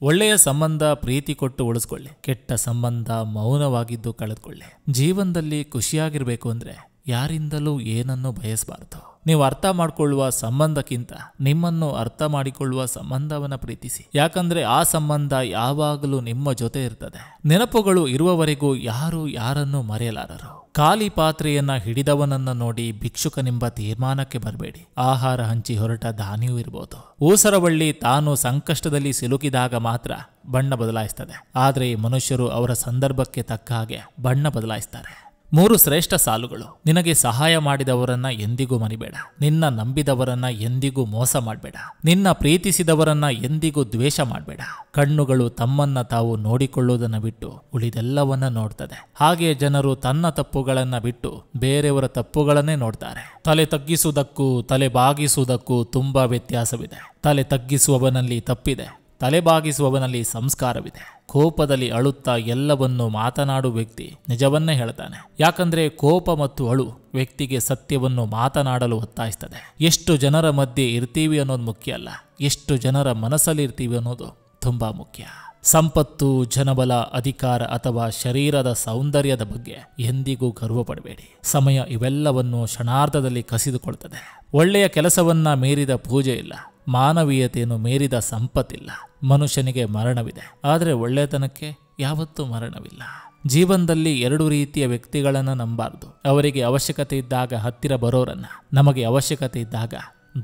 ಒಳ್ಳೆಯ ಸಂಬಂಧ ಪ್ರೀತಿ ಕೊಟ್ಟು ಉಳಿಸ್ಕೊಳ್ಳಿ, ಕೆಟ್ಟ ಸಂಬಂಧ ಮೌನವಾಗಿದ್ದು ಕಳೆದುಕೊಳ್ಳಿ. ಜೀವನದಲ್ಲಿ ಖುಷಿಯಾಗಿರ್ಬೇಕು ಅಂದ್ರೆ ಯಾರಿಂದಲೂ ಏನನ್ನೂ ಬಯಸಬಾರದು. ನೀವು ಅರ್ಥ ಮಾಡಿಕೊಳ್ಳುವ ಸಂಬಂಧಕ್ಕಿಂತ ನಿಮ್ಮನ್ನು ಅರ್ಥ ಮಾಡಿಕೊಳ್ಳುವ ಸಂಬಂಧವನ್ನ ಪ್ರೀತಿಸಿ. ಯಾಕಂದ್ರೆ ಆ ಸಂಬಂಧ ಯಾವಾಗಲೂ ನಿಮ್ಮ ಜೊತೆ ಇರ್ತದೆ. ನೆನಪುಗಳು ಇರುವವರೆಗೂ ಯಾರು ಯಾರನ್ನು ಮರೆಯಲಾರರು. ಖಾಲಿ ಪಾತ್ರೆಯನ್ನ ಹಿಡಿದವನನ್ನ ನೋಡಿ ಭಿಕ್ಷುಕನೆಂಬ ತೀರ್ಮಾನಕ್ಕೆ ಬರಬೇಡಿ. ಆಹಾರ ಹಂಚಿ ಹೊರಟ ದಾನಿಯೂ ಇರಬಹುದು. ಊಸರವಳ್ಳಿ ತಾನು ಸಂಕಷ್ಟದಲ್ಲಿ ಸಿಲುಕಿದಾಗ ಮಾತ್ರ ಬಣ್ಣ ಬದಲಾಯಿಸ್ತದೆ. ಆದರೆ ಈ ಮನುಷ್ಯರು ಅವರ ಸಂದರ್ಭಕ್ಕೆ ತಕ್ಕ ಹಾಗೆ ಬಣ್ಣ ಬದಲಾಯಿಸ್ತಾರೆ. 3 ಶ್ರೇಷ್ಠ ಸಾಲುಗಳು. ನಿನಗೆ ಸಹಾಯ ಮಾಡಿದವರನ್ನ ಎಂದಿಗೂ ಮರಿಬೇಡ. ನಿನ್ನ ನಂಬಿದವರನ್ನ ಎಂದಿಗೂ ಮೋಸ ಮಾಡಬೇಡ. ನಿನ್ನ ಪ್ರೀತಿಸಿದವರನ್ನ ಎಂದಿಗೂ ದ್ವೇಷ ಮಾಡಬೇಡ. ಕಣ್ಣುಗಳು ತಮ್ಮನ್ನ ತಾವು ನೋಡಿಕೊಳ್ಳುವುದನ್ನ ಬಿಟ್ಟು ಉಳಿದೆಲ್ಲವನ್ನ ನೋಡ್ತದೆ. ಹಾಗೆ ಜನರು ತನ್ನ ತಪ್ಪುಗಳನ್ನ ಬಿಟ್ಟು ಬೇರೆಯವರ ತಪ್ಪುಗಳನ್ನೇ ನೋಡ್ತಾರೆ. ತಲೆ ತಗ್ಗಿಸುವುದಕ್ಕೂ ತಲೆ ಬಾಗಿಸುವುದಕ್ಕೂ ತುಂಬಾ ವ್ಯತ್ಯಾಸವಿದೆ. ತಲೆ ತಗ್ಗಿಸುವವನಲ್ಲಿ ತಪ್ಪಿದೆ, ತಲೆಬಾಗಿಸುವವನಲ್ಲಿ ಸಂಸ್ಕಾರವಿದೆ. ಕೋಪದಲ್ಲಿ ಅಳುತ್ತಾ ಎಲ್ಲವನ್ನೂ ಮಾತನಾಡುವ ವ್ಯಕ್ತಿ ನಿಜವನ್ನೇ ಹೇಳ್ತಾನೆ. ಯಾಕಂದ್ರೆ ಕೋಪ ಮತ್ತು ಅಳು ವ್ಯಕ್ತಿಗೆ ಸತ್ಯವನ್ನು ಮಾತನಾಡಲು ಒತ್ತಾಯಿಸ್ತದೆ. ಎಷ್ಟು ಜನರ ಮಧ್ಯೆ ಇರ್ತೀವಿ ಅನ್ನೋದು ಮುಖ್ಯ ಅಲ್ಲ, ಎಷ್ಟು ಜನರ ಮನಸ್ಸಲ್ಲಿ ಇರ್ತೀವಿ ಅನ್ನೋದು ತುಂಬಾ ಮುಖ್ಯ. ಸಂಪತ್ತು, ಜನಬಲ, ಅಧಿಕಾರ ಅಥವಾ ಶರೀರದ ಸೌಂದರ್ಯದ ಬಗ್ಗೆ ಎಂದಿಗೂ ಗರ್ವಪಡಬೇಡಿ. ಸಮಯ ಇವೆಲ್ಲವನ್ನು ಕ್ಷಣಾರ್ಧದಲ್ಲಿ ಕಸಿದುಕೊಳ್ತದೆ. ಒಳ್ಳೆಯ ಕೆಲಸವನ್ನ ಮೀರಿದ ಪೂಜೆ ಇಲ್ಲ, ಮಾನವೀಯತೆಯನ್ನು ಮೀರಿದ ಸಂಪತ್ತಿಲ್ಲ. ಮನುಷ್ಯನಿಗೆ ಮರಣವಿದೆ, ಆದರೆ ಒಳ್ಳೆತನಕ್ಕೆ ಯಾವತ್ತೂ ಮರಣವಿಲ್ಲ. ಜೀವನದಲ್ಲಿ 2 ರೀತಿಯ ವ್ಯಕ್ತಿಗಳನ್ನು ನಂಬಾರ್ದು. ಅವರಿಗೆ ಅವಶ್ಯಕತೆ ಇದ್ದಾಗ ಹತ್ತಿರ ಬರೋರನ್ನ, ನಮಗೆ ಅವಶ್ಯಕತೆ ಇದ್ದಾಗ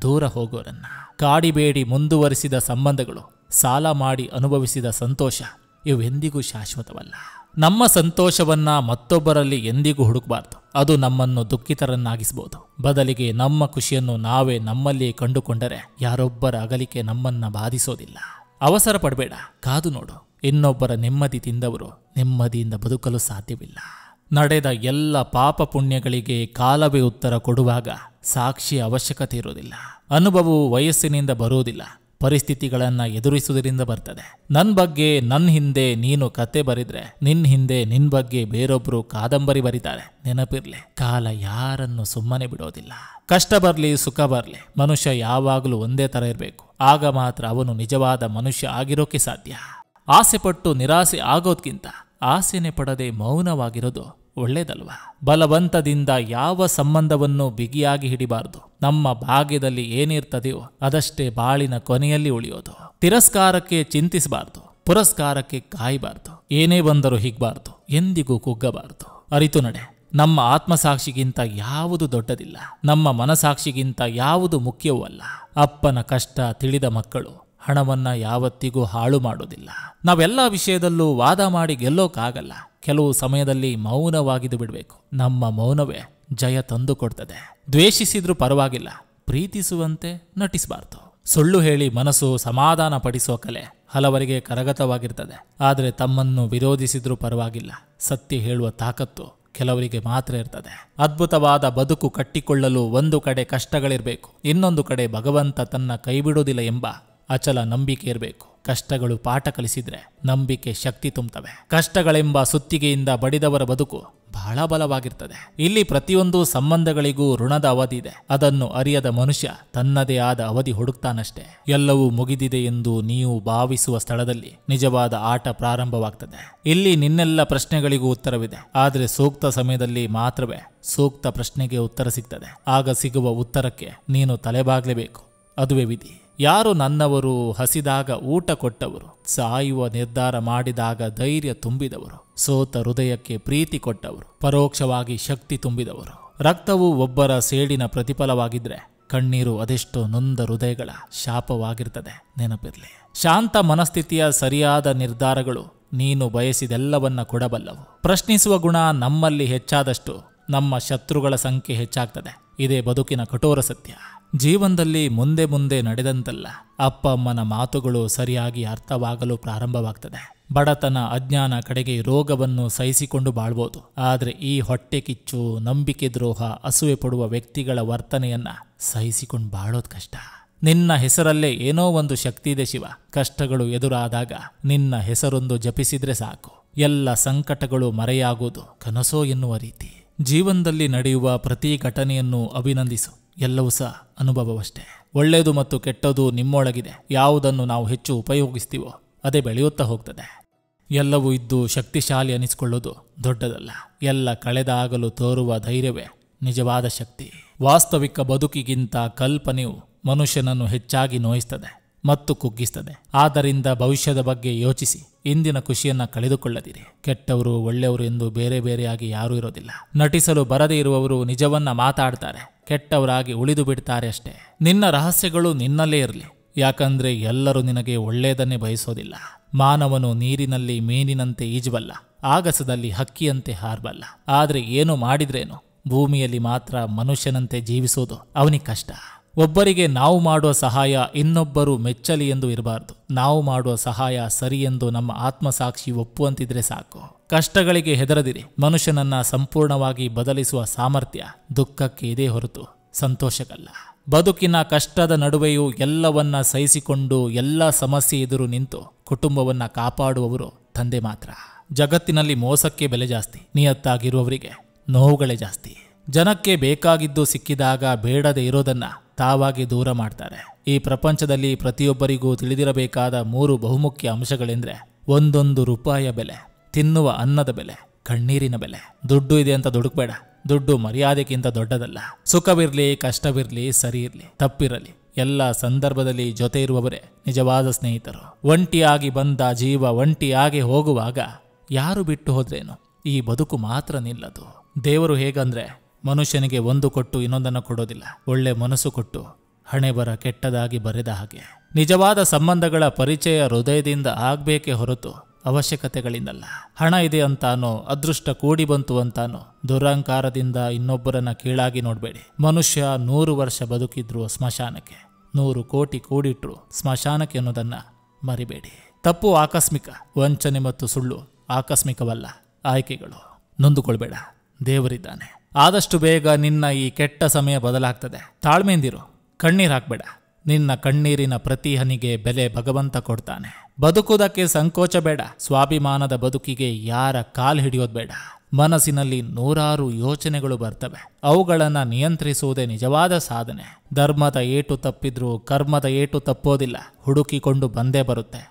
ದೂರ ಹೋಗೋರನ್ನ. ಕಾಡಿಬೇಡಿ ಮುಂದುವರಿಸಿದ ಸಂಬಂಧಗಳು, ಸಾಲ ಮಾಡಿ ಅನುಭವಿಸಿದ ಸಂತೋಷ ಇವೆಂದಿಗೂ ಶಾಶ್ವತವಲ್ಲ. ನಮ್ಮ ಸಂತೋಷವನ್ನ ಮತ್ತೊಬ್ಬರಲ್ಲಿ ಎಂದಿಗೂ ಹುಡುಕಬಾರ್ದು. ಅದು ನಮ್ಮನ್ನು ದುಃಖಿತರನ್ನಾಗಿಸಬಹುದು. ಬದಲಿಗೆ ನಮ್ಮ ಖುಷಿಯನ್ನು ನಾವೇ ನಮ್ಮಲ್ಲಿ ಕಂಡುಕೊಂಡರೆ ಯಾರೊಬ್ಬರ ಅಗಲಿಕೆ ನಮ್ಮನ್ನ ಬಾಧಿಸೋದಿಲ್ಲ. ಅವಸರ ಪಡಬೇಡ, ಕಾದು ನೋಡು. ಇನ್ನೊಬ್ಬರ ನೆಮ್ಮದಿ ತಿಂದವರು ನೆಮ್ಮದಿಯಿಂದ ಬದುಕಲು ಸಾಧ್ಯವಿಲ್ಲ. ನಡೆದ ಎಲ್ಲ ಪಾಪ ಪುಣ್ಯಗಳಿಗೆ ಕಾಲವೇ ಉತ್ತರ ಕೊಡುವಾಗ ಸಾಕ್ಷಿಯ ಅವಶ್ಯಕತೆ ಇರೋದಿಲ್ಲ. ಅನುಭವವು ವಯಸ್ಸಿನಿಂದ ಬರುವುದಿಲ್ಲ, ಪರಿಸ್ಥಿತಿಗಳನ್ನ ಎದುರಿಸುವುದರಿಂದ ಬರ್ತದೆ. ನನ್ನ ಬಗ್ಗೆ ನನ್ನ ಹಿಂದೆ ನೀನು ಕತೆ ಬರೆದ್ರೆ ನಿನ್ನ ಹಿಂದೆ ನಿನ್ ಬಗ್ಗೆ ಬೇರೊಬ್ರು ಕಾದಂಬರಿ ಬರೀತಾರೆ. ನೆನಪಿರ್ಲಿ, ಕಾಲ ಯಾರನ್ನು ಸುಮ್ಮನೆ ಬಿಡೋದಿಲ್ಲ. ಕಷ್ಟ ಬರ್ಲಿ ಸುಖ ಬರ್ಲಿ, ಮನುಷ್ಯ ಯಾವಾಗಲೂ ಒಂದೇ ತರ ಇರಬೇಕು. ಆಗ ಮಾತ್ರ ಅವನು ನಿಜವಾದ ಮನುಷ್ಯ ಆಗಿರೋಕೆ ಸಾಧ್ಯ. ಆಸೆ ಪಟ್ಟು ನಿರಾಸೆ ಆಗೋದ್ಕಿಂತ ಆಸೆನೆ ಪಡದೆ ಮೌನವಾಗಿರೋದು ಒಳ್ಳೇದಲ್ವಾ? ಬಲವಂತದಿಂದ ಯಾವ ಸಂಬಂಧವನ್ನು ಬಿಗಿಯಾಗಿ ಹಿಡಿಬಾರದು. ನಮ್ಮ ಭಾಗ್ಯದಲ್ಲಿ ಏನಿರ್ತದೆಯೋ ಅದಷ್ಟೇ ಬಾಳಿನ ಕೊನೆಯಲ್ಲಿ ಉಳಿಯೋದು. ತಿರಸ್ಕಾರಕ್ಕೆ ಚಿಂತಿಸಬಾರ್ದು, ಪುರಸ್ಕಾರಕ್ಕೆ ಕಾಯಬಾರ್ದು. ಏನೇ ಬಂದರೂ ಹಿಗ್ಬಾರ್ದು, ಎಂದಿಗೂ ಕುಗ್ಗಬಾರ್ದು. ಅರಿತು ನಡೆ. ನಮ್ಮ ಆತ್ಮಸಾಕ್ಷಿಗಿಂತ ಯಾವುದು ದೊಡ್ಡದಿಲ್ಲ, ನಮ್ಮ ಮನಸಾಕ್ಷಿಗಿಂತ ಯಾವುದು ಮುಖ್ಯವೂ ಅಲ್ಲ. ಅಪ್ಪನ ಕಷ್ಟ ತಿಳಿದ ಮಕ್ಕಳು ಹಣವನ್ನ ಯಾವತ್ತಿಗೂ ಹಾಳು ಮಾಡೋದಿಲ್ಲ. ನಾವೆಲ್ಲ ವಿಷಯದಲ್ಲೂ ವಾದ ಮಾಡಿ ಗೆಲ್ಲೋಕ್ಕಾಗಲ್ಲ. ಕೆಲವು ಸಮಯದಲ್ಲಿ ಮೌನವಾಗಿದ್ದು ಬಿಡಬೇಕು. ನಮ್ಮ ಮೌನವೇ ಜಯ ತಂದು ಕೊಡ್ತದೆ. ದ್ವೇಷಿಸಿದ್ರೂ ಪರವಾಗಿಲ್ಲ, ಪ್ರೀತಿಸುವಂತೆ ನಟಿಸಬಾರ್ದು. ಸುಳ್ಳು ಹೇಳಿ ಮನಸ್ಸು ಸಮಾಧಾನ ಪಡಿಸೋ ಕಲೆ ಹಲವರಿಗೆ ಕರಗತವಾಗಿರ್ತದೆ. ಆದರೆ ತಮ್ಮನ್ನು ವಿರೋಧಿಸಿದ್ರೂ ಪರವಾಗಿಲ್ಲ, ಸತ್ಯ ಹೇಳುವ ತಾಕತ್ತು ಕೆಲವರಿಗೆ ಮಾತ್ರ ಇರ್ತದೆ. ಅದ್ಭುತವಾದ ಬದುಕು ಕಟ್ಟಿಕೊಳ್ಳಲು ಒಂದು ಕಡೆ ಕಷ್ಟಗಳಿರಬೇಕು, ಇನ್ನೊಂದು ಕಡೆ ಭಗವಂತ ತನ್ನ ಕೈಬಿಡುವುದಿಲ್ಲ ಎಂಬ ಅಚಲ ನಂಬಿಕೆ ಇರಬೇಕು. ಕಷ್ಟಗಳು ಪಾಠ ಕಲಿಸಿದ್ರೆ ನಂಬಿಕೆ ಶಕ್ತಿ ತುಂಬುತ್ತವೆ. ಕಷ್ಟಗಳೆಂಬ ಸುತ್ತಿಗೆಯಿಂದ ಬಡಿದವರ ಬದುಕು ಬಹಳ ಬಲವಾಗಿರ್ತದೆ. ಇಲ್ಲಿ ಪ್ರತಿಯೊಂದು ಸಂಬಂಧಗಳಿಗೂ ಋಣದ ಅವಧಿ ಇದೆ. ಅದನ್ನು ಅರಿಯದ ಮನುಷ್ಯ ತನ್ನದೇ ಆದ ಅವಧಿ ಹುಡುಕ್ತಾನಷ್ಟೇ. ಎಲ್ಲವೂ ಮುಗಿದಿದೆ ಎಂದು ನೀವು ಭಾವಿಸುವ ಸ್ಥಳದಲ್ಲಿ ನಿಜವಾದ ಆಟ ಪ್ರಾರಂಭವಾಗ್ತದೆ. ಇಲ್ಲಿ ನಿನ್ನೆಲ್ಲ ಪ್ರಶ್ನೆಗಳಿಗೂ ಉತ್ತರವಿದೆ, ಆದರೆ ಸೂಕ್ತ ಸಮಯದಲ್ಲಿ ಮಾತ್ರವೇ ಸೂಕ್ತ ಪ್ರಶ್ನೆಗೆ ಉತ್ತರ ಸಿಗ್ತದೆ. ಆಗ ಸಿಗುವ ಉತ್ತರಕ್ಕೆ ನೀನು ತಲೆಬಾಗ್ಲೇಬೇಕು. ಅದುವೇ ವಿಧಿ. ಯಾರು ನನ್ನವರು, ಹಸಿದಾಗ ಊಟ ಕೊಟ್ಟವರು, ಸಾಯುವ ನಿರ್ಧಾರ ಮಾಡಿದಾಗ ಧೈರ್ಯ ತುಂಬಿದವರು, ಸೋತ ಹೃದಯಕ್ಕೆ ಪ್ರೀತಿ ಕೊಟ್ಟವರು, ಪರೋಕ್ಷವಾಗಿ ಶಕ್ತಿ ತುಂಬಿದವರು. ರಕ್ತವು ಒಬ್ಬರ ಸೇಡಿನ ಪ್ರತಿಫಲವಾಗಿದ್ರೆ ಕಣ್ಣೀರು ಅದೆಷ್ಟೋ ನೊಂದ ಹೃದಯಗಳ ಶಾಪವಾಗಿರ್ತದೆ. ನೆನಪಿರ್ಲಿ. ಶಾಂತ ಮನಸ್ಥಿತಿಯ ಸರಿಯಾದ ನಿರ್ಧಾರಗಳು ನೀನು ಬಯಸಿದೆಲ್ಲವನ್ನ ಕೊಡಬಲ್ಲವು. ಪ್ರಶ್ನಿಸುವ ಗುಣ ನಮ್ಮಲ್ಲಿ ಹೆಚ್ಚಾದಷ್ಟು ನಮ್ಮ ಶತ್ರುಗಳ ಸಂಖ್ಯೆ ಹೆಚ್ಚಾಗ್ತದೆ. ಇದೇ ಬದುಕಿನ ಕಠೋರ ಸತ್ಯ. ಜೀವನದಲ್ಲಿ ಮುಂದೆ ಮುಂದೆ ನಡೆದಂತಲ್ಲ, ಅಪ್ಪ ಅಮ್ಮನ ಮಾತುಗಳು ಸರಿಯಾಗಿ ಅರ್ಥವಾಗಲು ಪ್ರಾರಂಭವಾಗ್ತದೆ. ಬಡತನ, ಅಜ್ಞಾನ ಕಡೆಗೆ ರೋಗವನ್ನು ಸಹಿಸಿಕೊಂಡು ಬಾಳ್ಬೋದು. ಆದರೆ ಈ ಹೊಟ್ಟೆ ಕಿಚ್ಚು, ನಂಬಿಕೆ ದ್ರೋಹ, ಅಸೂಯೆ ಪಡುವ ವ್ಯಕ್ತಿಗಳ ವರ್ತನೆಯನ್ನ ಸಹಿಸಿಕೊಂಡು ಬಾಳೋದು ಕಷ್ಟ. ನಿನ್ನ ಹೆಸರಲ್ಲೇ ಏನೋ ಒಂದು ಶಕ್ತಿ ಇದೆ ಶಿವ. ಕಷ್ಟಗಳು ಎದುರಾದಾಗ ನಿನ್ನ ಹೆಸರೊಂದು ಜಪಿಸಿದ್ರೆ ಸಾಕು, ಎಲ್ಲ ಸಂಕಟಗಳು ಮರೆಯಾಗೋದು ಕನಸೋ ಎನ್ನುವ ರೀತಿ. ಜೀವನದಲ್ಲಿ ನಡೆಯುವ ಪ್ರತಿ ಘಟನೆಯನ್ನು ಅಭಿನಂದಿಸು. ಎಲ್ಲವೂ ಸಹ ಅನುಭವವಷ್ಟೇ. ಒಳ್ಳೆಯದು ಮತ್ತು ಕೆಟ್ಟದು ನಿಮ್ಮೊಳಗಿದೆ. ಯಾವುದನ್ನು ನಾವು ಹೆಚ್ಚು ಉಪಯೋಗಿಸ್ತೀವೋ ಅದೇ ಬೆಳೆಯುತ್ತಾ ಹೋಗ್ತದೆ. ಎಲ್ಲವೂ ಇದ್ದು ಶಕ್ತಿಶಾಲಿ ಅನಿಸಿಕೊಳ್ಳೋದು ದೊಡ್ಡದಲ್ಲ. ಎಲ್ಲ ಕಳೆದಾಗಲು ತೋರುವ ಧೈರ್ಯವೇ ನಿಜವಾದ ಶಕ್ತಿ. ವಾಸ್ತವಿಕ ಬದುಕಿಗಿಂತ ಕಲ್ಪನೆಯು ಮನುಷ್ಯನನ್ನು ಹೆಚ್ಚಾಗಿ ನೋಯಿಸ್ತದೆ ಮತ್ತು ಕುಗ್ಗಿಸ್ತದೆ. ಆದ್ದರಿಂದ ಭವಿಷ್ಯದ ಬಗ್ಗೆ ಯೋಚಿಸಿ ಇಂದಿನ ಖುಷಿಯನ್ನ ಕಳೆದುಕೊಳ್ಳದಿರಿ. ಕೆಟ್ಟವರು ಒಳ್ಳೆಯವರು ಎಂದು ಬೇರೆ ಬೇರೆಯಾಗಿ ಯಾರೂ ಇರೋದಿಲ್ಲ. ನಟಿಸಲು ಬರದೇ ಇರುವವರು ನಿಜವನ್ನ ಮಾತಾಡ್ತಾರೆ, ಕೆಟ್ಟವರಾಗಿ ಉಳಿದು ಬಿಡ್ತಾರೆ ಅಷ್ಟೇ. ನಿನ್ನ ರಹಸ್ಯಗಳು ನಿನ್ನಲ್ಲೇ ಇರಲಿ, ಯಾಕಂದ್ರೆ ಎಲ್ಲರೂ ನಿನಗೆ ಒಳ್ಳೆಯದನ್ನೇ ಬಯಸೋದಿಲ್ಲ. ಮಾನವನು ನೀರಿನಲ್ಲಿ ಮೀನಿನಂತೆ ಈಜಬಲ್ಲ, ಆಗಸದಲ್ಲಿ ಹಕ್ಕಿಯಂತೆ ಹಾರಬಲ್ಲ. ಆದರೆ ಏನು ಮಾಡಿದ್ರೇನು, ಭೂಮಿಯಲ್ಲಿ ಮಾತ್ರ ಮನುಷ್ಯನಂತೆ ಜೀವಿಸೋದು ಅವನಿಗೆ ಕಷ್ಟ. ಒಬ್ಬರಿಗೆ ನಾವು ಮಾಡುವ ಸಹಾಯ ಇನ್ನೊಬ್ಬರು ಮೆಚ್ಚಲಿ ಎಂದು ಇರಬಾರ್ದು. ನಾವು ಮಾಡುವ ಸಹಾಯ ಸರಿ ಎಂದು ನಮ್ಮ ಆತ್ಮಸಾಕ್ಷಿ ಒಪ್ಪುವಂತಿದ್ರೆ ಸಾಕು. ಕಷ್ಟಗಳಿಗೆ ಹೆದರದಿರಿ. ಮನುಷ್ಯನನ್ನ ಸಂಪೂರ್ಣವಾಗಿ ಬದಲಿಸುವ ಸಾಮರ್ಥ್ಯ ದುಃಖಕ್ಕೆ ಇದೆ ಹೊರತು ಸಂತೋಷಕ್ಕಲ್ಲ. ಬದುಕಿನ ಕಷ್ಟದ ನಡುವೆಯೂ ಎಲ್ಲವನ್ನ ಸಹಿಸಿಕೊಂಡು ಎಲ್ಲ ಸಮಸ್ಯೆ ಎದುರು ನಿಂತು ಕುಟುಂಬವನ್ನ ಕಾಪಾಡುವವರು ತಂದೆ ಮಾತ್ರ. ಜಗತ್ತಿನಲ್ಲಿ ಮೋಸಕ್ಕೆ ಬೆಲೆ ಜಾಸ್ತಿ, ನಿಯತ್ತಾಗಿರುವವರಿಗೆ ನೋವುಗಳೇ ಜಾಸ್ತಿ. ಜನಕ್ಕೆ ಬೇಕಾಗಿದ್ದು ಸಿಕ್ಕಿದಾಗ ಬೇಡದೆ ಇರೋದನ್ನ ತಾವಾಗಿ ದೂರ ಮಾಡ್ತಾರೆ. ಈ ಪ್ರಪಂಚದಲ್ಲಿ ಪ್ರತಿಯೊಬ್ಬರಿಗೂ ತಿಳಿದಿರಬೇಕಾದ 3 ಬಹುಮುಖ್ಯ ಅಂಶಗಳೆಂದ್ರೆ, ಒಂದೊಂದು ರೂಪಾಯಿಯ ಬೆಲೆ, ತಿನ್ನುವ ಅನ್ನದ ಬೆಲೆ, ಕಣ್ಣೀರಿನ ಬೆಲೆ. ದುಡ್ಡು ಇದೆ ಅಂತ ದುಡುಕ್ಬೇಡ, ದುಡ್ಡು ಮರ್ಯಾದೆಗಿಂತ ದೊಡ್ಡದಲ್ಲ. ಸುಖವಿರ್ಲಿ, ಕಷ್ಟವಿರ್ಲಿ, ಸರಿ ಇರ್ಲಿ, ತಪ್ಪಿರಲಿ, ಎಲ್ಲ ಸಂದರ್ಭದಲ್ಲಿ ಜೊತೆ ಇರುವವರೇ ನಿಜವಾದ ಸ್ನೇಹಿತರು. ಒಂಟಿಯಾಗಿ ಬಂದ ಜೀವ ಒಂಟಿಯಾಗಿ ಹೋಗುವಾಗ ಯಾರು ಬಿಟ್ಟು ಹೋದ್ರೇನು, ಈ ಬದುಕು ಮಾತ್ರ ನಿಲ್ಲದು. ದೇವರು ಹೇಗಂದ್ರೆ, ಮನುಷ್ಯನಿಗೆ ಒಂದು ಕೊಟ್ಟು ಇನ್ನೊಂದನ್ನು ಕೊಡೋದಿಲ್ಲ, ಒಳ್ಳೆ ಮನಸ್ಸು ಕೊಟ್ಟು ಹಣೆ ಬರ ಕೆಟ್ಟದಾಗಿ ಬರೆದ ಹಾಗೆ. ನಿಜವಾದ ಸಂಬಂಧಗಳ ಪರಿಚಯ ಹೃದಯದಿಂದ ಆಗ್ಬೇಕೇ ಹೊರತು ಅವಶ್ಯಕತೆಗಳಿಂದಲ್ಲ. ಹಣ ಇದೆ ಅಂತಾನೋ, ಅದೃಷ್ಟ ಕೂಡಿ ಬಂತು ಅಂತಾನೋ ದುರಹಂಕಾರದಿಂದ ಇನ್ನೊಬ್ಬರನ್ನ ಕೀಳಾಗಿ ನೋಡಬೇಡಿ. ಮನುಷ್ಯ 100 ವರ್ಷ ಬದುಕಿದ್ರು ಸ್ಮಶಾನಕ್ಕೆ, 100 ಕೋಟಿ ಕೂಡಿಟ್ರು ಸ್ಮಶಾನಕ್ಕೆ ಅನ್ನೋದನ್ನ ಮರಿಬೇಡಿ. ತಪ್ಪು ಆಕಸ್ಮಿಕ, ವಂಚನೆ ಮತ್ತು ಸುಳ್ಳು ಆಕಸ್ಮಿಕವಲ್ಲ, ಆಯ್ಕೆಗಳು. ನೊಂದುಕೊಳ್ಬೇಡ, ದೇವರಿದ್ದಾನೆ. ಆದಷ್ಟು ಬೇಗ ನಿನ್ನ ಈ ಕೆಟ್ಟ ಸಮಯ ಬದಲಾಗ್ತದೆ. ತಾಳ್ಮೆಯಿಂದಿರು, ಕಣ್ಣೀರು ಹಾಕ್ಬೇಡ. ನಿನ್ನ ಕಣ್ಣೀರಿನ ಪ್ರತಿ ಹನಿಗೆ ಬೆಲೆ ಭಗವಂತ ಕೊಡ್ತಾನೆ. ಬದುಕುವುದಕ್ಕೆ ಸಂಕೋಚ ಬೇಡ. ಸ್ವಾಭಿಮಾನದ ಬದುಕಿಗೆ ಯಾರ ಕಾಲ್ ಹಿಡಿಯೋದು ಬೇಡ. ಮನಸ್ಸಿನಲ್ಲಿ 100 ಯೋಚನೆಗಳು ಬರ್ತವೆ, ಅವುಗಳನ್ನು ನಿಯಂತ್ರಿಸುವುದೇ ನಿಜವಾದ ಸಾಧನೆ. ಧರ್ಮದ ಏಟು ತಪ್ಪಿದ್ರೂ ಕರ್ಮದ ಏಟು ತಪ್ಪೋದಿಲ್ಲ, ಹುಡುಕಿಕೊಂಡು ಬಂದೇ ಬರುತ್ತೆ.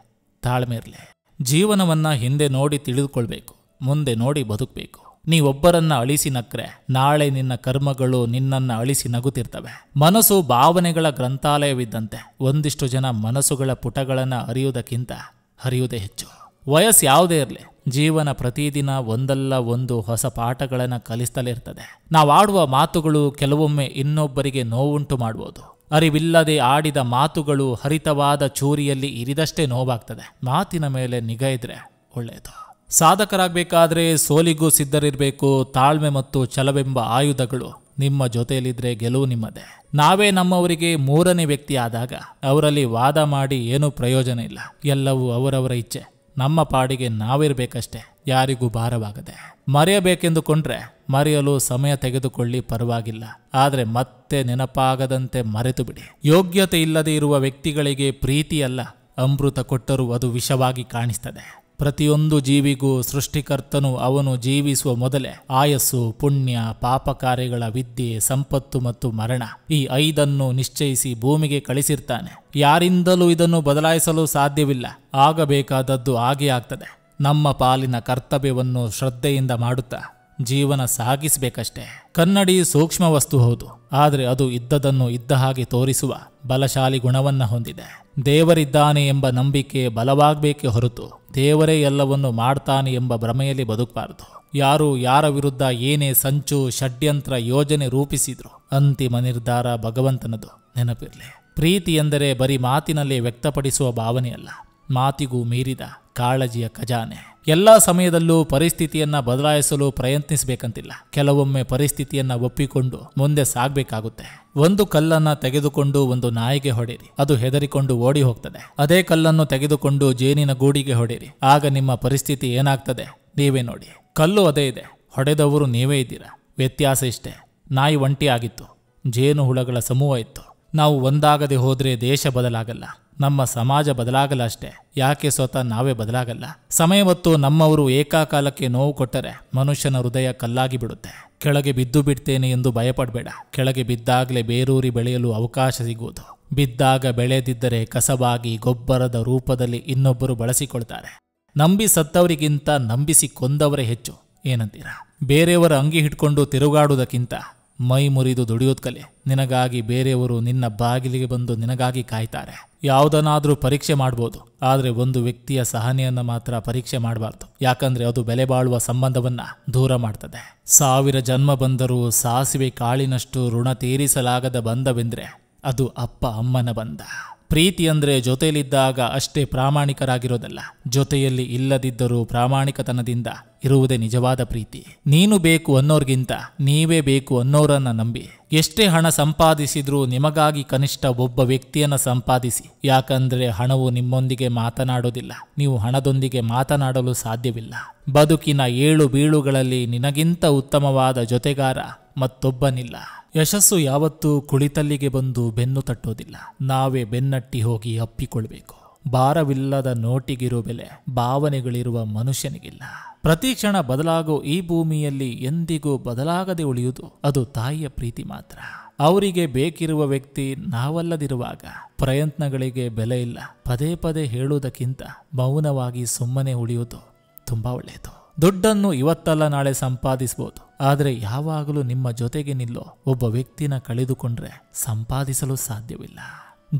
ತಾಳ್ಮೆ ಇರಲಿ. ಜೀವನವನ್ನ ಹಿಂದೆ ನೋಡಿ ತಿಳಿದುಕೊಳ್ಬೇಕು, ಮುಂದೆ ನೋಡಿ ಬದುಕಬೇಕು. ನೀವೊಬ್ಬರನ್ನ ಅಳಿಸಿ ನಕ್ರೆ ನಾಳೆ ನಿನ್ನ ಕರ್ಮಗಳು ನಿನ್ನನ್ನ ಅಳಿಸಿ ನಗುತ್ತಿರ್ತವೆ. ಮನಸ್ಸು ಭಾವನೆಗಳ ಗ್ರಂಥಾಲಯವಿದ್ದಂತೆ. ಒಂದಿಷ್ಟು ಜನ ಮನಸ್ಸುಗಳ ಪುಟಗಳನ್ನು ಅರಿಯುವುದಕ್ಕಿಂತ ಹರಿಯುವುದೇ ಹೆಚ್ಚು. ವಯಸ್ಸು ಯಾವುದೇ ಇರಲಿ, ಜೀವನ ಪ್ರತಿದಿನ ಒಂದಲ್ಲ ಒಂದು ಹೊಸ ಪಾಠಗಳನ್ನು ಕಲಿಸ್ತಲೇ ಇರ್ತದೆ. ನಾವಾಡುವ ಮಾತುಗಳು ಕೆಲವೊಮ್ಮೆ ಇನ್ನೊಬ್ಬರಿಗೆ ನೋವುಂಟು ಮಾಡುವುದು. ಅರಿವಿಲ್ಲದೆ ಆಡಿದ ಮಾತುಗಳು ಹರಿತವಾದ ಚೂರಿಯಲ್ಲಿ ಇರಿದಷ್ಟೇ ನೋವಾಗ್ತದೆ. ಮಾತಿನ ಮೇಲೆ ನಿಗಾ ಇದ್ರೆ ಒಳ್ಳೆಯದು. ಸಾಧಕರಾಗಬೇಕಾದ್ರೆ ಸೋಲಿಗೂ ಸಿದ್ಧರಿರಬೇಕು. ತಾಳ್ಮೆ ಮತ್ತು ಛಲವೆಂಬ ಆಯುಧಗಳು ನಿಮ್ಮ ಜೊತೆಯಲ್ಲಿದ್ರೆ ಗೆಲುವು ನಿಮ್ಮದೇ. ನಾವೇ ನಮ್ಮವರಿಗೆ 3ನೇ ವ್ಯಕ್ತಿ ಆದಾಗ ಅವರಲ್ಲಿ ವಾದ ಮಾಡಿ ಏನೂ ಪ್ರಯೋಜನ ಇಲ್ಲ. ಎಲ್ಲವೂ ಅವರವರ ಇಚ್ಛೆ. ನಮ್ಮ ಪಾಡಿಗೆ ನಾವಿರಬೇಕಷ್ಟೇ, ಯಾರಿಗೂ ಭಾರವಾಗದೆ. ಮರೆಯಬೇಕೆಂದುಕೊಂಡ್ರೆ ಮರೆಯಲು ಸಮಯ ತೆಗೆದುಕೊಳ್ಳಿ, ಪರವಾಗಿಲ್ಲ. ಆದರೆ ಮತ್ತೆ ನೆನಪಾಗದಂತೆ ಮರೆತು ಬಿಡಿ. ಯೋಗ್ಯತೆ ಇಲ್ಲದೆ ಇರುವ ವ್ಯಕ್ತಿಗಳಿಗೆ ಪ್ರೀತಿಯಲ್ಲ, ಅಮೃತ ಕೊಟ್ಟರೂ ಅದು ವಿಷವಾಗಿ ಕಾಣಿಸ್ತದೆ. ಪ್ರತಿಯೊಂದು ಜೀವಿಗೂ ಸೃಷ್ಟಿಕರ್ತನು ಅವನು ಜೀವಿಸುವ ಮೊದಲೇ ಆಯಸ್ಸು, ಪುಣ್ಯ, ಪಾಪ ಕಾರ್ಯಗಳ ವಿದ್ಯೆ, ಸಂಪತ್ತು ಮತ್ತು ಮರಣ ಈ 5 ನಿಶ್ಚಯಿಸಿ ಭೂಮಿಗೆ ಕಳಿಸಿರ್ತಾನೆ. ಯಾರಿಂದಲೂ ಇದನ್ನು ಬದಲಾಯಿಸಲು ಸಾಧ್ಯವಿಲ್ಲ. ಆಗಬೇಕಾದದ್ದು ಆಗೇ ಆಗ್ತದೆ. ನಮ್ಮ ಪಾಲಿನ ಕರ್ತವ್ಯವನ್ನು ಶ್ರದ್ಧೆಯಿಂದ ಮಾಡುತ್ತಾ ಜೀವನ ಸಾಗಿಸಬೇಕಷ್ಟೇ. ಕನ್ನಡಿ ಸೂಕ್ಷ್ಮ ವಸ್ತು ಹೌದು, ಆದರೆ ಅದು ಇದ್ದದನ್ನು ಇದ್ದ ಹಾಗೆ ತೋರಿಸುವ ಬಲಶಾಲಿ ಗುಣವನ್ನ ಹೊಂದಿದೆ. ದೇವರಿದ್ದಾನೆ ಎಂಬ ನಂಬಿಕೆ ಬಲವಾಗಬೇಕೇ ಹೊರತು ದೇವರೇ ಎಲ್ಲವನ್ನು ಮಾಡ್ತಾನೆ ಎಂಬ ಭ್ರಮೆಯಲ್ಲಿ ಬದುಕಬಾರದು. ಯಾರು ಯಾರ ವಿರುದ್ಧ ಏನೇ ಸಂಚು, ಷಡ್ಯಂತ್ರ, ಯೋಜನೆ ರೂಪಿಸಿದ್ರು ಅಂತಿಮ ನಿರ್ಧಾರ ಭಗವಂತನದು. ನೆನಪಿರಲಿ, ಪ್ರೀತಿ ಎಂದರೆ ಬರೀ ಮಾತಿನಲ್ಲಿ ವ್ಯಕ್ತಪಡಿಸುವ ಭಾವನೆಯಲ್ಲ, ಮಾತಿಗೂ ಮೀರಿದ ಕಾಳಜಿಯ ಖಜಾನೆ. ಎಲ್ಲ ಸಮಯದಲ್ಲೂ ಪರಿಸ್ಥಿತಿಯನ್ನ ಬದಲಾಯಿಸಲು ಪ್ರಯತ್ನಿಸಬೇಕಂತಿಲ್ಲ. ಕೆಲವೊಮ್ಮೆ ಪರಿಸ್ಥಿತಿಯನ್ನ ಒಪ್ಪಿಕೊಂಡು ಮುಂದೆ ಸಾಗಬೇಕಾಗುತ್ತೆ. ಒಂದು ಕಲ್ಲನ್ನ ತೆಗೆದುಕೊಂಡು ಒಂದು ನಾಯಿಗೆ ಹೊಡೆಯಿರಿ, ಅದು ಹೆದರಿಕೊಂಡು ಓಡಿ ಹೋಗ್ತದೆ. ಅದೇ ಕಲ್ಲನ್ನು ತೆಗೆದುಕೊಂಡು ಜೇನಿನ ಗೂಡಿಗೆ ಹೊಡೆಯಿರಿ, ಆಗ ನಿಮ್ಮ ಪರಿಸ್ಥಿತಿ ಏನಾಗ್ತದೆ ನೀವೇ ನೋಡಿ. ಕಲ್ಲು ಅದೇ ಇದೆ, ಹೊಡೆದವರು ನೀವೇ ಇದ್ದೀರಾ. ವ್ಯತ್ಯಾಸ ಇಷ್ಟೇ. ನಾಯಿ ಒಂಟಿ ಆಗಿತ್ತು, ಜೇನು ಹುಳಗಳ ಸಮೂಹ ಇತ್ತು. ನಾವು ಒಂದಾಗದೆ ಹೋದ್ರೆ ದೇಶ ಬದಲಾಗಲ್ಲ, ನಮ್ಮ ಸಮಾಜ ಬದಲಾಗಲ್ಲ ಅಷ್ಟೇ, ಯಾಕೆ ಸ್ವತಃ ನಾವೇ ಬದಲಾಗಲ್ಲ? ಸಮಯ ಮತ್ತು ನಮ್ಮವರು ಏಕಾಕಾಲಕ್ಕೆ ನೋವು ಕೊಟ್ಟರೆ ಮನುಷ್ಯನ ಹೃದಯ ಕಲ್ಲಾಗಿ ಬಿಡುತ್ತೆ. ಕೆಳಗೆ ಬಿದ್ದು ಬಿಡ್ತೇನೆ ಎಂದು ಭಯಪಡಬೇಡ. ಕೆಳಗೆ ಬಿದ್ದಾಗಲೇ ಬೇರೂರಿ ಬೆಳೆಯಲು ಅವಕಾಶ ಸಿಗುವುದು. ಬಿದ್ದಾಗ ಬೆಳೆದಿದ್ದರೆ ಕಸವಾಗಿ ಗೊಬ್ಬರದ ರೂಪದಲ್ಲಿ ಇನ್ನೊಬ್ಬರು ಬಳಸಿಕೊಳ್ತಾರೆ. ನಂಬಿ ಸತ್ತವರಿಗಿಂತ ನಂಬಿಸಿ ಕೊಂದವರೇ ಹೆಚ್ಚು. ಏನಂತೀರಾ? ಬೇರೆಯವರ ಅಂಗಿ ಹಿಡ್ಕೊಂಡು ತಿರುಗಾಡುವುದಕ್ಕಿಂತ ಮೈ ಮುರಿದು ದುಡಿಯೋದ್ ಕಲೆ. ನಿನಗಾಗಿ ಬೇರೆಯವರು ನಿನ್ನ ಬಾಗಿಲಿಗೆ ಬಂದು ನಿನಗಾಗಿ ಕಾಯ್ತಾರೆ. ಯಾವುದನ್ನಾದ್ರೂ ಪರೀಕ್ಷೆ ಮಾಡ್ಬೋದು, ಆದರೆ ಒಂದು ವ್ಯಕ್ತಿಯ ಸಹನೆಯನ್ನ ಮಾತ್ರ ಪರೀಕ್ಷೆ ಮಾಡಬಾರ್ದು. ಯಾಕಂದ್ರೆ ಅದು ಬೆಲೆ ಬಾಳುವ ಸಂಬಂಧವನ್ನ ದೂರ ಮಾಡ್ತದೆ. 1000 ಜನ್ಮ ಬಂದರೂ ಸಾಸಿವೆ ಕಾಳಿನಷ್ಟು ಋಣ ತೀರಿಸಲಾಗದ ಬಂಧವೆಂದ್ರೆ ಅದು ಅಪ್ಪ ಅಮ್ಮನ ಬಂಧ. ಪ್ರೀತಿ ಅಂದ್ರೆ ಜೊತೆಯಲ್ಲಿದ್ದಾಗ ಅಷ್ಟೇ ಪ್ರಾಮಾಣಿಕರಾಗಿರೋದಲ್ಲ, ಜೊತೆಯಲ್ಲಿ ಇಲ್ಲದಿದ್ದರೂ ಪ್ರಾಮಾಣಿಕತನದಿಂದ ಇರುವುದೇ ನಿಜವಾದ ಪ್ರೀತಿ. ನೀನು ಬೇಕು ಅನ್ನೋರ್ಗಿಂತ ನೀವೇ ಬೇಕು ಅನ್ನೋರನ್ನ ನಂಬಿ. ಎಷ್ಟೇ ಹಣ ಸಂಪಾದಿಸಿದ್ರೂ ನಿಮಗಾಗಿ ಕನಿಷ್ಠ ಒಬ್ಬ ವ್ಯಕ್ತಿಯನ್ನ ಸಂಪಾದಿಸಿ. ಯಾಕಂದ್ರೆ ಹಣವು ನಿಮ್ಮೊಂದಿಗೆ ಮಾತನಾಡೋದಿಲ್ಲ, ನೀವು ಹಣದೊಂದಿಗೆ ಮಾತನಾಡಲು ಸಾಧ್ಯವಿಲ್ಲ. ಬದುಕಿನ 7 ಬೀಳುಗಳಲ್ಲಿ ನಿನಗಿಂತ ಉತ್ತಮವಾದ ಜೊತೆಗಾರ ಮತ್ತೊಬ್ಬನಿಲ್ಲ. ಯಶಸ್ಸು ಯಾವತ್ತೂ ಕುಳಿತಲ್ಲಿಗೆ ಬಂದು ಬೆನ್ನು ತಟ್ಟೋದಿಲ್ಲ, ನಾವೇ ಬೆನ್ನಟ್ಟಿ ಹೋಗಿ ಅಪ್ಪಿಕೊಳ್ಬೇಕು. ಭಾರವಿಲ್ಲದ ನೋಟಿಗಿರೋ ಬೆಲೆ ಭಾವನೆಗಳಿರುವ ಮನುಷ್ಯನಿಗಿಲ್ಲ. ಪ್ರತಿ ಕ್ಷಣ ಬದಲಾಗೋ ಈ ಭೂಮಿಯಲ್ಲಿ ಎಂದಿಗೂ ಬದಲಾಗದೆ ಉಳಿಯುವುದು ಅದು ತಾಯಿಯ ಪ್ರೀತಿ ಮಾತ್ರ. ಅವರಿಗೆ ಬೇಕಿರುವ ವ್ಯಕ್ತಿ ನಾವಲ್ಲದಿರುವಾಗ ಪ್ರಯತ್ನಗಳಿಗೆ ಬೆಲೆ ಇಲ್ಲ. ಪದೇ ಪದೇ ಹೇಳುವುದಕ್ಕಿಂತ ಮೌನವಾಗಿ ಸುಮ್ಮನೆ ಉಳಿಯುವುದು ತುಂಬಾ ಒಳ್ಳೆಯದು. ದುಡ್ಡನ್ನು ಇವತ್ತಲ್ಲ ನಾಳೆ ಸಂಪಾದಿಸಬಹುದು, ಆದರೆ ಯಾವಾಗಲೂ ನಿಮ್ಮ ಜೊತೆಗೆ ನಿಲ್ಲೋ ಒಬ್ಬ ವ್ಯಕ್ತಿನ ಕಳೆದುಕೊಂಡ್ರೆ ಸಂಪಾದಿಸಲು ಸಾಧ್ಯವಿಲ್ಲ.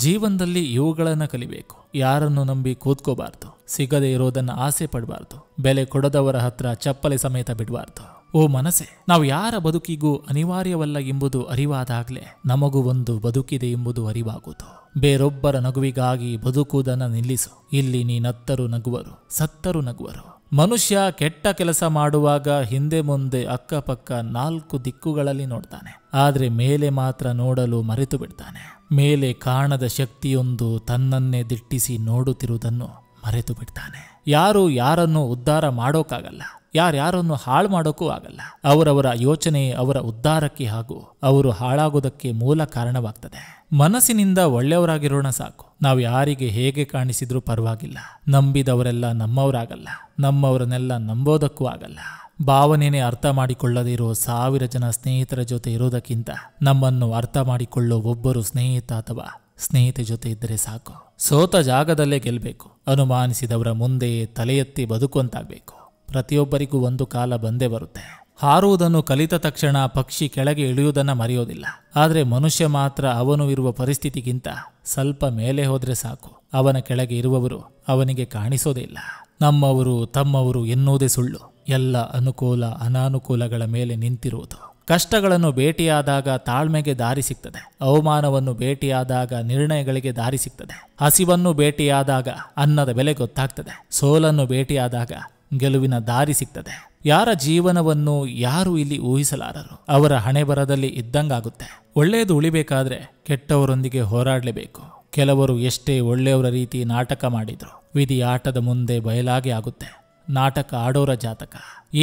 ಜೀವನದಲ್ಲಿ ಇವುಗಳನ್ನು ಕಲಿಬೇಕು. ಯಾರನ್ನು ನಂಬಿ ಕೂತ್ಕೋಬಾರ್ದು, ಸಿಗದೆ ಇರೋದನ್ನ ಆಸೆ ಪಡಬಾರ್ದು, ಬೆಲೆ ಕೊಡದವರ ಹತ್ರ ಚಪ್ಪಲಿ ಸಮೇತ ಬಿಡಬಾರ್ದು. ಓ ಮನಸ್ಸೆ, ನಾವು ಯಾರ ಬದುಕಿಗೂ ಅನಿವಾರ್ಯವಲ್ಲ ಎಂಬುದು ಅರಿವಾದಾಗಲೇ ನಮಗೂ ಒಂದು ಬದುಕಿದೆ ಎಂಬುದು ಅರಿವಾಗುವುದು. ಬೇರೊಬ್ಬರ ನಗುವಿಗಾಗಿ ಬದುಕುವುದನ್ನು ನಿಲ್ಲಿಸು. ಇಲ್ಲಿ ನೀನತ್ತರು ನಗುವರು, ಸತ್ತರು ನಗುವರು. ಮನುಷ್ಯ ಕೆಟ್ಟ ಕೆಲಸ ಮಾಡುವಾಗ ಹಿಂದೆ ಮುಂದೆ ಅಕ್ಕಪಕ್ಕ 4 ದಿಕ್ಕುಗಳಲ್ಲಿ ನೋಡ್ತಾನೆ, ಆದರೆ ಮೇಲೆ ಮಾತ್ರ ನೋಡಲು ಮರೆತು ಬಿಡ್ತಾನೆ. ಮೇಲೆ ಕಾಣದ ಶಕ್ತಿಯೊಂದು ತನ್ನನ್ನೇ ದಿಟ್ಟಿಸಿ ನೋಡುತ್ತಿರುವುದನ್ನು ಮರೆತು ಬಿಡ್ತಾನೆ. ಯಾರು ಯಾರನ್ನು ಉದ್ಧಾರ ಮಾಡೋಕ್ಕಾಗಲ್ಲ, ಯಾರ್ಯಾರನ್ನು ಹಾಳು ಮಾಡೋಕ್ಕೂ ಆಗಲ್ಲ. ಅವರವರ ಯೋಚನೆ ಅವರ ಉದ್ಧಾರಕ್ಕೆ ಹಾಗೂ ಅವರು ಹಾಳಾಗೋದಕ್ಕೆ ಮೂಲ ಕಾರಣವಾಗ್ತದೆ. ಮನಸ್ಸಿನಿಂದ ಒಳ್ಳೆಯವರಾಗಿರೋಣ ಸಾಕು. ನಾವು ಯಾರಿಗೆ ಹೇಗೆ ಕಾಣಿಸಿದ್ರೂ ಪರವಾಗಿಲ್ಲ. ನಂಬಿದವರೆಲ್ಲ ನಮ್ಮವರಾಗಲ್ಲ, ನಮ್ಮವರನ್ನೆಲ್ಲ ನಂಬೋದಕ್ಕೂ ಆಗಲ್ಲ. ಭಾವನೆನೇ ಅರ್ಥ ಮಾಡಿಕೊಳ್ಳದಿರೋ 1000 ಜನ ಸ್ನೇಹಿತರ ಜೊತೆ ಇರೋದಕ್ಕಿಂತ ನಮ್ಮನ್ನು ಅರ್ಥ ಮಾಡಿಕೊಳ್ಳೋ ಒಬ್ಬರು ಸ್ನೇಹಿತ ಅಥವಾ ಸ್ನೇಹಿತೆ ಜೊತೆ ಇದ್ದರೆ ಸಾಕು. ಸೋತ ಜಾಗದಲ್ಲೇ ಗೆಲ್ಲಬೇಕು. ಅನುಮಾನಿಸಿದವರ ಮುಂದೆ ತಲೆ ಎತ್ತಿ ಬದುಕುವಂತಾಗಬೇಕು. ಪ್ರತಿಯೊಬ್ಬರಿಗೂ ಒಂದು ಕಾಲ ಬಂದೇ ಬರುತ್ತೆ. ಹಾರುವುದನ್ನು ಕಲಿತ ತಕ್ಷಣ ಪಕ್ಷಿ ಕೆಳಗೆ ಇಳಿಯುವುದನ್ನು ಮರೆಯೋದಿಲ್ಲ. ಆದರೆ ಮನುಷ್ಯ ಮಾತ್ರ ಅವನು ಇರುವ ಪರಿಸ್ಥಿತಿಗಿಂತ ಸ್ವಲ್ಪ ಮೇಲೆ ಹೋದ್ರೆ ಸಾಕು, ಅವನ ಕೆಳಗೆ ಇರುವವರು ಅವನಿಗೆ ಕಾಣಿಸೋದೇ ಇಲ್ಲ. ನಮ್ಮವರು ತಮ್ಮವರು ಎನ್ನುವುದೇ ಸುಳ್ಳು. ಎಲ್ಲ ಅನುಕೂಲ ಅನಾನುಕೂಲಗಳ ಮೇಲೆ ನಿಂತಿರುವುದು. ಕಷ್ಟಗಳನ್ನು ಭೇಟಿಯಾದಾಗ ತಾಳ್ಮೆಗೆ ದಾರಿ ಸಿಗ್ತದೆ. ಅವಮಾನವನ್ನು ಭೇಟಿಯಾದಾಗ ನಿರ್ಣಯಗಳಿಗೆ ದಾರಿ ಸಿಗ್ತದೆ. ಹಸಿವನ್ನು ಭೇಟಿಯಾದಾಗ ಅನ್ನದ ಬೆಲೆ ಗೊತ್ತಾಗ್ತದೆ. ಸೋಲನ್ನು ಭೇಟಿಯಾದಾಗ ಗೆಲುವಿನ ದಾರಿ ಸಿಗ್ತದೆ. ಯಾರ ಜೀವನವನ್ನು ಯಾರು ಇಲ್ಲಿ ಊಹಿಸಲಾರರು. ಅವರ ಹಣೆ ಬರದಲ್ಲಿ ಇದ್ದಂಗಾಗುತ್ತೆ. ಒಳ್ಳೆಯದು ಉಳಿಬೇಕಾದ್ರೆ ಕೆಟ್ಟವರೊಂದಿಗೆ ಹೋರಾಡಲೇಬೇಕು. ಕೆಲವರು ಎಷ್ಟೇ ಒಳ್ಳೆಯವರ ರೀತಿ ನಾಟಕ ಮಾಡಿದ್ರು, ವಿಧಿ ಆಟದ ಮುಂದೆ ಬಯಲಾಗಿ ಆಗುತ್ತೆ. ನಾಟಕ ಆಡೋರ ಜಾತಕ.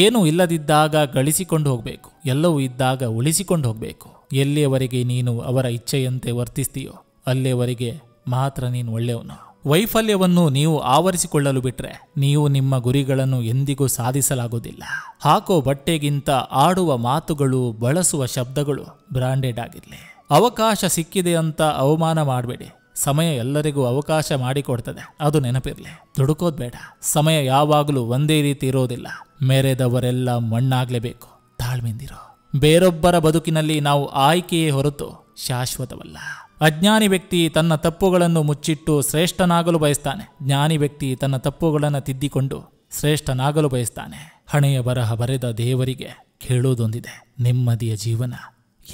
ಏನೂ ಇಲ್ಲದಿದ್ದಾಗ ಗಳಿಸಿಕೊಂಡು ಹೋಗಬೇಕು, ಎಲ್ಲವೂ ಇದ್ದಾಗ ಉಳಿಸಿಕೊಂಡು ಹೋಗಬೇಕು. ಎಲ್ಲಿಯವರೆಗೆ ನೀನು ಅವರ ಇಚ್ಛೆಯಂತೆ ವರ್ತಿಸ್ತೀಯೋ ಅಲ್ಲಿಯವರೆಗೆ ಮಾತ್ರ ನೀನು ಒಳ್ಳೆಯವನು. ವೈಫಲ್ಯವನ್ನು ನೀವು ಆವರಿಸಿಕೊಳ್ಳಲು ಬಿಟ್ರೆ ನೀವು ನಿಮ್ಮ ಗುರಿಗಳನ್ನು ಎಂದಿಗೂ ಸಾಧಿಸಲಾಗುವುದಿಲ್ಲ. ಹಾಕೋ ಬಟ್ಟೆಗಿಂತ ಆಡುವ ಮಾತುಗಳು, ಬಳಸುವ ಶಬ್ದಗಳು ಬ್ರಾಂಡೆಡ್ ಆಗಿರಲಿ. ಅವಕಾಶ ಸಿಕ್ಕಿದೆ ಅಂತ ಅವಮಾನ ಮಾಡಬೇಡಿ. ಸಮಯ ಎಲ್ಲರಿಗೂ ಅವಕಾಶ ಮಾಡಿಕೊಡ್ತದೆ, ಅದು ನೆನಪಿರಲಿ. ದುಡುಕೋದು ಬೇಡ. ಸಮಯ ಯಾವಾಗಲೂ ಒಂದೇ ರೀತಿ ಇರೋದಿಲ್ಲ. ಮೆರೆದವರೆಲ್ಲ ಮಣ್ಣಾಗಲೇಬೇಕು. ತಾಳ್ಮೆಂದಿರೋ. ಬೇರೊಬ್ಬರ ಬದುಕಿನಲ್ಲಿ ನಾವು ಆಯ್ಕೆಯೇ ಹೊರತು ಶಾಶ್ವತವಲ್ಲ. ಅಜ್ಞಾನಿ ವ್ಯಕ್ತಿ ತನ್ನ ತಪ್ಪುಗಳನ್ನು ಮುಚ್ಚಿಟ್ಟು ಶ್ರೇಷ್ಠನಾಗಲು ಬಯಸ್ತಾನೆ. ಜ್ಞಾನಿ ವ್ಯಕ್ತಿ ತನ್ನ ತಪ್ಪುಗಳನ್ನು ತಿದ್ದಿಕೊಂಡು ಶ್ರೇಷ್ಠನಾಗಲು ಬಯಸ್ತಾನೆ. ಹಣೆಯ ಬರಹ ಬರೆದ ದೇವರಿಗೆ ಕೇಳುವುದೊಂದಿದೆ, ನೆಮ್ಮದಿಯ ಜೀವನ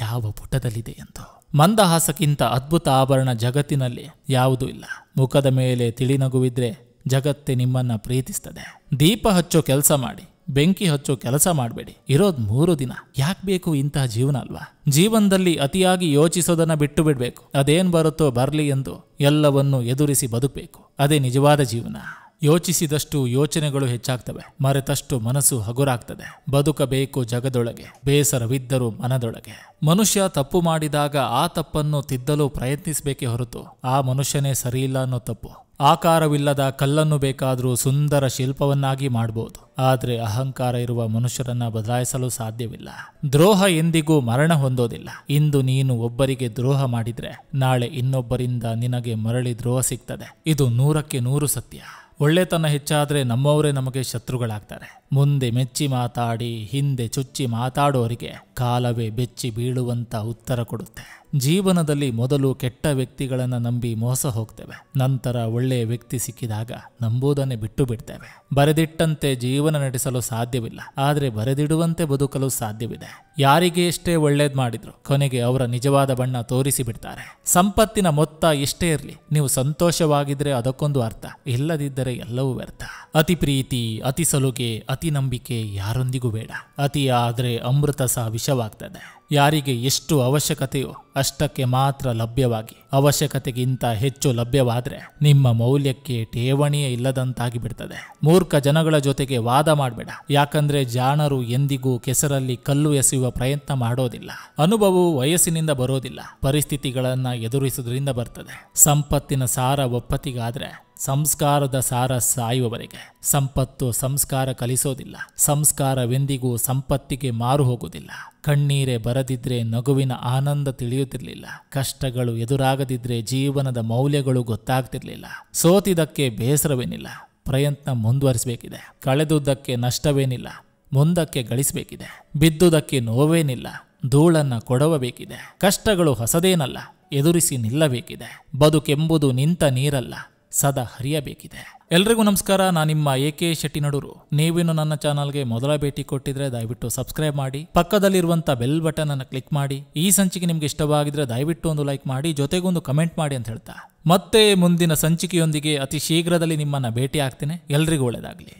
ಯಾವ ಪುಟದಲ್ಲಿದೆ ಎಂದು. ಮಂದಹಾಸಕ್ಕಿಂತ ಅದ್ಭುತ ಆಭರಣ ಜಗತ್ತಿನಲ್ಲಿ ಯಾವುದೂ ಇಲ್ಲ. ಮುಖದ ಮೇಲೆ ತಿಳಿನಗುವಿದ್ರೆ ಜಗತ್ತೇ ನಿಮ್ಮನ್ನ ಪ್ರೀತಿಸ್ತದೆ. ದೀಪ ಹಚ್ಚೋ ಕೆಲಸ ಮಾಡಿ, ಬೆಂಕಿ ಹಚ್ಚೋ ಕೆಲಸ ಮಾಡಬೇಡಿ. ಇರೋದು 3 ದಿನ. ಯಾಕೆ ಬೇಕು ಇಂತಹ ಜೀವನ ಅಲ್ವಾ? ಜೀವನದಲ್ಲಿ ಅತಿಯಾಗಿ ಯೋಚಿಸೋದನ್ನ ಬಿಟ್ಟು ಬಿಡಬೇಕು. ಅದೇನ್ ಬರುತ್ತೋ ಬರಲಿ ಎಂದು ಎಲ್ಲವನ್ನು ಎದುರಿಸಿ ಬದುಕಬೇಕು. ಅದೇ ನಿಜವಾದ ಜೀವನ. ಯೋಚಿಸಿದಷ್ಟು ಯೋಚನೆಗಳು ಹೆಚ್ಚಾಗ್ತವೆ, ಮರೆತಷ್ಟು ಮನಸ್ಸು ಹಗುರಾಗ್ತದೆ. ಬದುಕಬೇಕು ಜಗದೊಳಗೆ, ಬೇಸರವಿದ್ದರೂ ಮನದೊಳಗೆ. ಮನುಷ್ಯ ತಪ್ಪು ಮಾಡಿದಾಗ ಆ ತಪ್ಪನ್ನು ತಿದ್ದಲು ಪ್ರಯತ್ನಿಸಬೇಕೇ ಹೊರತು ಆ ಮನುಷ್ಯನೇ ಸರಿಯಿಲ್ಲ ಅನ್ನೋ ತಪ್ಪು. ಆಕಾರವಿಲ್ಲದ ಕಲ್ಲನ್ನು ಬೇಕಾದರೂ ಸುಂದರ ಶಿಲ್ಪವನ್ನಾಗಿ ಮಾಡಬಹುದು, ಆದರೆ ಅಹಂಕಾರ ಇರುವ ಮನುಷ್ಯರನ್ನ ಬದಲಾಯಿಸಲು ಸಾಧ್ಯವಿಲ್ಲ. ದ್ರೋಹ ಎಂದಿಗೂ ಮರಣ ಹೊಂದೋದಿಲ್ಲ. ಇಂದು ನೀನು ಒಬ್ಬರಿಗೆ ದ್ರೋಹ ಮಾಡಿದ್ರೆ ನಾಳೆ ಇನ್ನೊಬ್ಬರಿಂದ ನಿನಗೆ ಮರಳಿ ದ್ರೋಹ ಸಿಗ್ತದೆ. ಇದು 100% ಸತ್ಯ. ಒಳ್ಳೆತನ ಹೆಚ್ಚಾದ್ರೆ ನಮ್ಮವರೇ ನಮಗೆ ಶತ್ರುಗಳಾಗ್ತಾರೆ. ಮುಂದೆ ಮೆಚ್ಚಿ ಮಾತಾಡಿ ಹಿಂದೆ ಚುಚ್ಚಿ ಮಾತಾಡೋರಿಗೆ ಕಾಲವೇ ಬೆಚ್ಚಿ ಬೀಳುವಂತ ಉತ್ತರ ಕೊಡುತ್ತೆ. ಜೀವನದಲ್ಲಿ ಮೊದಲು ಕೆಟ್ಟ ವ್ಯಕ್ತಿಗಳನ್ನು ನಂಬಿ ಮೋಸ ಹೋಗ್ತೇವೆ, ನಂತರ ಒಳ್ಳೆಯ ವ್ಯಕ್ತಿ ಸಿಕ್ಕಿದಾಗ ನಂಬುವುದನ್ನೇ ಬಿಟ್ಟು ಬಿಡ್ತೇವೆ. ಬರೆದಿಟ್ಟಂತೆ ಜೀವನ ನಡೆಸಲು ಸಾಧ್ಯವಿಲ್ಲ, ಆದರೆ ಬರೆದಿಡುವಂತೆ ಬದುಕಲು ಸಾಧ್ಯವಿದೆ. ಯಾರಿಗೆ ಎಷ್ಟೇ ಒಳ್ಳೇದ್ ಮಾಡಿದ್ರು ಕೊನೆಗೆ ಅವರ ನಿಜವಾದ ಬಣ್ಣ ತೋರಿಸಿ ಬಿಡ್ತಾರೆ. ಸಂಪತ್ತಿನ ಮೊತ್ತ ಎಷ್ಟೇ ಇರಲಿ, ನೀವು ಸಂತೋಷವಾಗಿದ್ರೆ ಅದಕ್ಕೊಂದು ಅರ್ಥ, ಇಲ್ಲದಿದ್ದರೆ ಎಲ್ಲವೂ ವ್ಯರ್ಥ. ಅತಿ ಪ್ರೀತಿ, ಅತಿ ಸಲುಗೆ, ಅತಿ ನಂಬಿಕೆ ಯಾರೊಂದಿಗೂ ಬೇಡ. ಅತಿ ಆದ್ರೆ ಅಮೃತ ಸಹ ವಿಷವಾಗ್ತದೆ. ಯಾರಿಗೆ ಎಷ್ಟು ಅವಶ್ಯಕತೆಯೋ ಅಷ್ಟಕ್ಕೆ ಮಾತ್ರ ಲಭ್ಯವಾಗಿ ಅವಶ್ಯಕತೆಗಿಂತ ಹೆಚ್ಚು ಲಭ್ಯವಾದ್ರೆ ನಿಮ್ಮ ಮೌಲ್ಯಕ್ಕೆ ಠೇವಣಿಯೇ ಇಲ್ಲದಂತಾಗಿ ಬಿಡ್ತದೆ. ಮೂರ್ಖ ಜನಗಳ ಜೊತೆಗೆ ವಾದ ಮಾಡಬೇಡ, ಯಾಕಂದ್ರೆ ಜಾಣರು ಎಂದಿಗೂ ಕೆಸರಲ್ಲಿ ಕಲ್ಲು ಎಸೆಯುವ ಪ್ರಯತ್ನ ಮಾಡೋದಿಲ್ಲ. ಅನುಭವವು ವಯಸ್ಸಿನಿಂದ ಬರೋದಿಲ್ಲ, ಪರಿಸ್ಥಿತಿಗಳನ್ನ ಎದುರಿಸುವುದರಿಂದ ಬರ್ತದೆ. ಸಂಪತ್ತಿನ ಸಾರ ಒಪ್ಪತ್ತಿಗಾದ್ರೆ ಸಂಸ್ಕಾರದ ಸಾರ ಸಾಯುವವರೆಗೆ. ಸಂಪತ್ತು ಸಂಸ್ಕಾರ ಕಲಿಸೋದಿಲ್ಲ, ಸಂಸ್ಕಾರವೆಂದಿಗೂ ಸಂಪತ್ತಿಗೆ ಮಾರು ಹೋಗುವುದಿಲ್ಲ. ಕಣ್ಣೀರೇ ಬರದಿದ್ರೆ ನಗುವಿನ ಆನಂದ ತಿಳಿಯುತ್ತಿರಲಿಲ್ಲ. ಕಷ್ಟಗಳು ಎದುರಾಗದಿದ್ರೆ ಜೀವನದ ಮೌಲ್ಯಗಳು ಗೊತ್ತಾಗ್ತಿರ್ಲಿಲ್ಲ. ಸೋತಿದ್ದಕ್ಕೆ ಬೇಸರವೇನಿಲ್ಲ, ಪ್ರಯತ್ನ ಮುಂದುವರಿಸಬೇಕಿದೆ. ಕಳೆದುದಕ್ಕೆ ನಷ್ಟವೇನಿಲ್ಲ, ಮುಂದಕ್ಕೆ ಗಳಿಸಬೇಕಿದೆ. ಬಿದ್ದುದಕ್ಕೆ ನೋವೇನಿಲ್ಲ, ಧೂಳನ್ನ ಕೊಡವಬೇಕಿದೆ. ಕಷ್ಟಗಳು ಹೊಸದೇನಲ್ಲ, ಎದುರಿಸಿ ನಿಲ್ಲಬೇಕಿದೆ. ಬದುಕೆಂಬುದು ನಿಂತ ನೀರಲ್ಲ, ಸದಾ ಹರಿಯಬೇಕಿದೆ. ಎಲ್ರಿಗೂ ನಮಸ್ಕಾರ, ನಾನು ನಿಮ್ಮ AK ಶೆಟ್ಟಿನಡೂರು. ನೀವಿನ್ನು ನನ್ನ ಚಾನಲ್ಗೆ ಮೊದಲ ಭೇಟಿ ಕೊಟ್ಟಿದ್ರೆ ದಯವಿಟ್ಟು ಸಬ್ಸ್ಕ್ರೈಬ್ ಮಾಡಿ, ಪಕ್ಕದಲ್ಲಿರುವಂಥ ಬೆಲ್ ಬಟನ್ ಅನ್ನು ಕ್ಲಿಕ್ ಮಾಡಿ. ಈ ಸಂಚಿಕೆ ನಿಮ್ಗೆ ಇಷ್ಟವಾಗಿದ್ರೆ ದಯವಿಟ್ಟು ಒಂದು ಲೈಕ್ ಮಾಡಿ, ಜೊತೆಗೊಂದು ಕಮೆಂಟ್ ಮಾಡಿ ಅಂತ ಹೇಳ್ತಾ ಮತ್ತೆ ಮುಂದಿನ ಸಂಚಿಕೆಯೊಂದಿಗೆ ಅತಿ ಶೀಘ್ರದಲ್ಲಿ ನಿಮ್ಮನ್ನ ಭೇಟಿ ಆಗ್ತೇನೆ. ಎಲ್ರಿಗೂ ಒಳ್ಳೆಯದಾಗಲಿ.